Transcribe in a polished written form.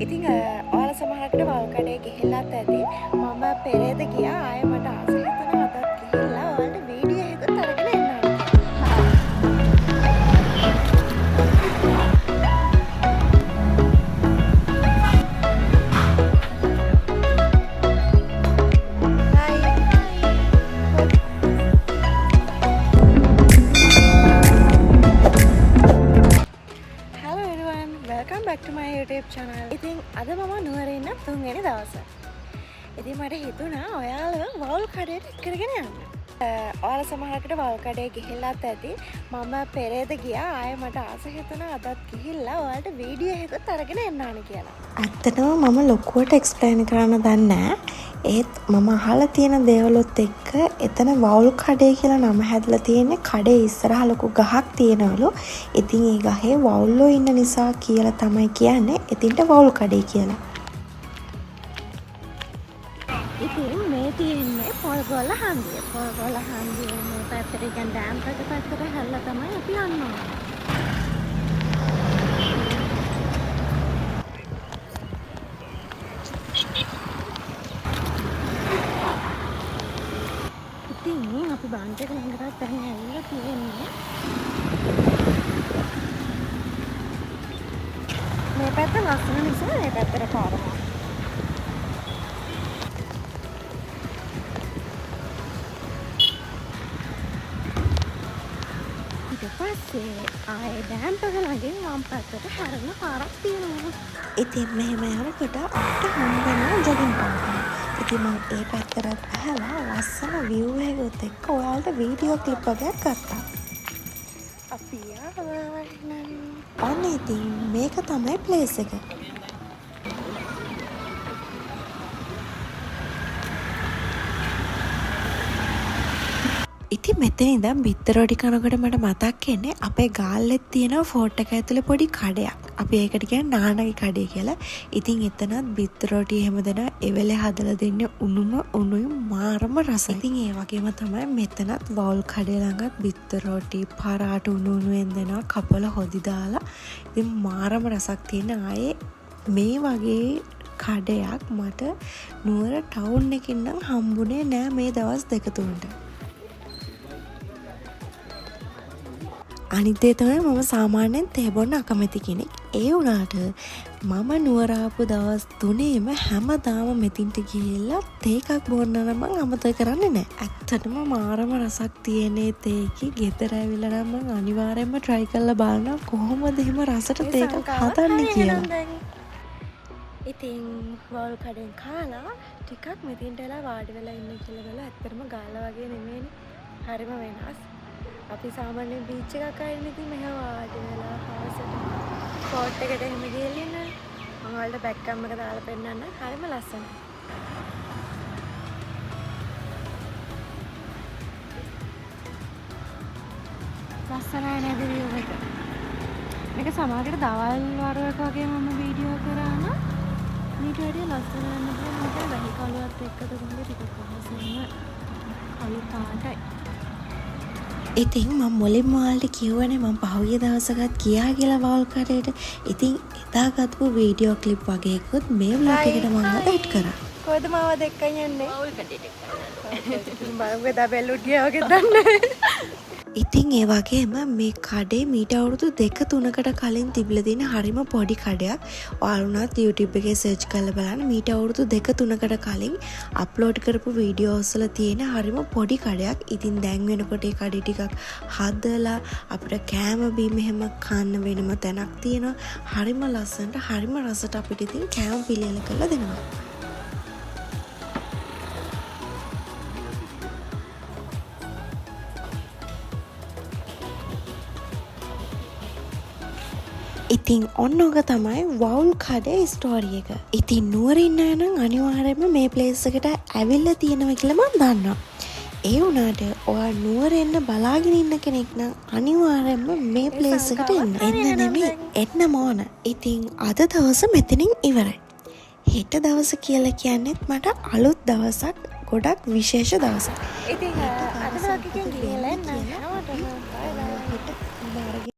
ඉතින් ඔයාලා සමහරකට වල් කඩේ ගිහිල්ලාත් ඇති. මම පෙරේද ගියා ආයෙ මට ආස හිතුණා අදත් ගිහිල්ලා ඔයාලට වීඩියෝ එකකුත් අරගෙන එන්න ඕනේ welcome back to my YouTube channel. ඉතින් අද මම නුවර ඉන්න තුන්වෙනි දවස. ඉතින් මට හිතුණා ඔයාලව වවුල් කඩේට එක්කගෙන යන්න. ඔයාලා සමහරකට වවුල් කඩේ ගිහිල්ලාත් ඇති. මම පෙරේද ගියා ආයෙ මට ආස හිතුණා අදත් ගිහිල්ලා ඔයාලට වීඩියෝ එකකුත් අරගෙන එන්න ඕනේ කියලා. ඇත්තටම මම ලොකුවට එක්ස්ප්ලেইন කරන්න දන්නේ නැහැ. ඒත් මම අහලා තියෙන දේවලුත් එක්ක එතන වවුල් කඩේ කියලා නම හැදලා තියෙන්නේ කඩේ ඉස්සරහ ලොකු ගහක් තියෙනවලු. ඉතින් ඒ ගහේ වවුල්ලෝ ඉන්න නිසා කියලා තමයි කියන්නේ එතින්ට වවුල් කඩේ කියලා. ඉතින් මේ තියෙන්නේ පොල්ගොල්ල හන්දිය. පොල්ගොල්ල හන්දියේ මේ පැත්තට කියන ඩෑම් එක පැත්තට හැල්ලා තමයි අපි යන්නේ. ඉතින් අපි බාන්ටක ළඟට දැන් ඇවිල්ලා තියෙන්නේ. මේ පැත්ත ලස්සන නිසා මේ පැත්තට පාරම. ඊට පස්සේ ආයේ ඩෑම් එක ළඟින් වම් පැත්තට හැරෙන පාරක් තියෙනවා. ඉතින් මෙහෙම යනකොට අපිට හම්බ වෙනවා ජොගින් පාරක්. ඉතින් මම ඒ පැත්තට ඇහලා ලස්සන view එකත් එක්ක ඔයාලට වීඩියෝ ක්ලිප් එකක් ගත්තා. අපි අනේ ඉතින් මේක තමයි ප්ලේස් එක. ඉතින් මෙතන ඉඳන් බිත්තරෝටි කනකොට මට මතක් වෙන්නේ අපේ ගාල්ලෙත් තියෙන ෆෝට් එක ඇතුලේ පොඩි කඩයක්. අපි ඒකට කියන්නේ නානගේ කඩේ කියලා. ඉතින් එතනත් බිත්තරෝටි එහෙම දෙන එවෙලේ හදලා දෙන්නේ උණුයි මාරම රසයි. ඉතින් ඒ වගේම තමයි මෙතනත් වවුල් කඩේ ළඟත් බිත්තරෝටි පරාට උණුවෙන් දෙනවා කපල හොදි දාලා. ඉතින් මාරම රසක් තියෙන ආයේ මේ වගේ කඩයක් මට නුවර ටවුන් එකකින් නම් හම්බුනේ නෑ මේ දවස් දෙක තුනට. අනිත් දේ තමයි මම සාමාන්‍යයෙන් තේ බොන්න අකමැති කෙනෙක්. ඒ වුණාට මම නුවර ආපු දවස් තුනේම හැමදාම මෙතින්ට ගිහිල්ලා තේ එකක් බොන්න නම් මම අමතක කරන්නේ නැහැ. ඇත්තටම මාරම රසක් තියෙන තේකි ගෙදර ඇවිල්ලා නම් මම අනිවාර්යයෙන්ම try කරලා බලනවා කොහොමද එහෙම රසට තේ එකක් හදන්නේ කියලා. ඉතින් වවුල් කඩෙන් කාලා ටිකක් මෙතින්ට වෙලා වාඩි වෙලා ඉන්න කියලා බලලා ඇත්තටම ගාලා වගේ නෙමෙයිනේ. හරිම වෙනස්. අපි සාමාන්‍යයෙන් බීච් එකක් අයින් ඉතින් මෙහෙම වාඩි වෙලා හවසට ෆෝට් එකට එහෙම ගිහලා ඉන්න මම ඔයාලට බෑක් කැම් එක දාලා පෙන්නන්න. හරිම ලස්සනයි. ලස්සනයි නේද view එක. මේක සමහරකට දවල් වරුවක වගේ මම වීඩියෝ කරා නම් ඊට වඩා ලස්සන වෙන්න පුළුවන්. මේක වැහි කළුවත් එක්ක තුනේ ටිකක් පහසුවෙන් කළු පාටයි. ඉතින් මම මුලින්ම ඔයාලට කිව්වනේ මම පහුගිය දවසකත් ගියා කියලා වවුල් කඩේට. ඉතින් එදා ගත්තු වීඩියෝ ක්ලිප් වගේකුත් මේ vlog එකට මම ඇඩ් කරා. කොහෙද මාව දෙක්කන් යන්නේ? වවුල් කඩේට. බලමු එදා බැලුත් ගියා වගේ දන්නේ. ඉතින් ඒ වගේම මේ කඩේ මීට අවුරුදු 2-3කට කලින් තිබිලා තියෙන හරිම පොඩි කඩයක්. ඔයාලුණත් YouTube එකේ සර්ච් කරලා බලන්න මීට අවුරුදු 2-3කට කලින් අප්ලෝඩ් කරපු වීඩියෝස් වල තියෙන හරිම පොඩි කඩයක්. ඉතින් දැන් වෙනකොට ඒ කඩේ ටිකක් හදලා අපිට කෑම බීම එහෙම කන්න වෙනම තැනක් තියෙනවා. හරිම ලස්සනට හරිම රසට අපිට ඉතින් කෑම පිළියෙල කරලා දෙනවා. ඉතින් ඔන්න ඔක තමයි වවුල් කඩේ ස්ටෝරි එක. ඉතින් නුවර ඉන්න අය නම් අනිවාර්යයෙන්ම මේ ප්ලේස් එකට ඇවිල්ලා තියෙනවා කියලා මම දන්නවා. ඒ වුණාට ඔයා නුවර එන්න බලාගෙන ඉන්න කෙනෙක් නම් අනිවාර්යයෙන්ම මේ ප්ලේස් එකට එන්න. එන්න නෙමෙයි එන්නම ඕන. ඉතින් අද දවස මෙතනින් ඉවරයි. හෙට දවස කියලා කියන්නේත් මට අලුත් දවසක්, ගොඩක් විශේෂ දවසක්. ඉතින් අද වගේ ගිහලා එන්න.